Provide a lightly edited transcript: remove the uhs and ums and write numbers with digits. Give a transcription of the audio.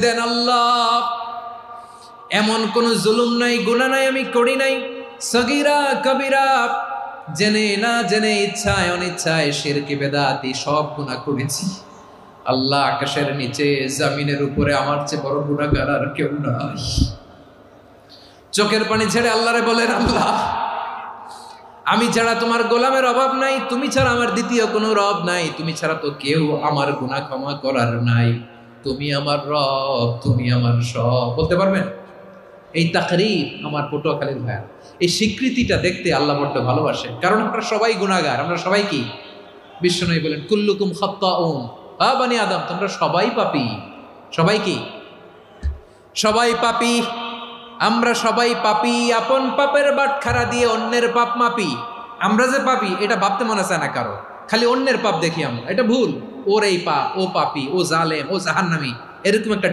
দেন আল্লাহ। এমন কোন জুলুম নাই, গুনাহ নাই আমি করি নাই, সগীরা কবিরা, জেনে না জেনে, ইচ্ছায় অনিচ্ছায়, শিরকি বেদাতি সব গুনাহ করেছি। আল্লাহ, আকাশের নিচে জমিনের উপরে আমার চেয়ে বড় গুনাহগার আর কেউ নাই। চোখের পানি ছেড়ে আল্লাহরে বলেন, আল্লাহ আমি ছাড়া তোমার গোলামের অভাব নাই, তুমি ছাড়া আমার দ্বিতীয় কোনো রব নাই, তুমি ছাড়া তো কেউ আমার গুনাহ ক্ষমা করার নাই, তুমি আমার রব, তুমি আমার সব। বলতে পারবেন? এই তাকরীর আমার পটুয়াখালীর ভাইয়া, এই স্বীকৃতিটা দেখতে আল্লাহ বড্ড ভালোবাসেন, কারণ আমরা সবাই গুনাহগার। আমরা সবাই কি? বিশ্বনবী বলেন কুল্লুকুম খাত্তাউন, বানি আদম তোমরা সবাই পাপী। সবাই কি? সবাই পাপী। আমরা সবাই পাপী, আপন পাপের বাটখারা দিয়ে অন্যের পাপ মাপি। আমরা যে পাপী এটা ভাবতে মনে চায় না কারো, খালি অন্যের পাপ দেখি আমরা, এটা ভুল। ওর এই পাপ, ও পাপী, ও জালেম, ও জাহান্নামী, এরকম একটা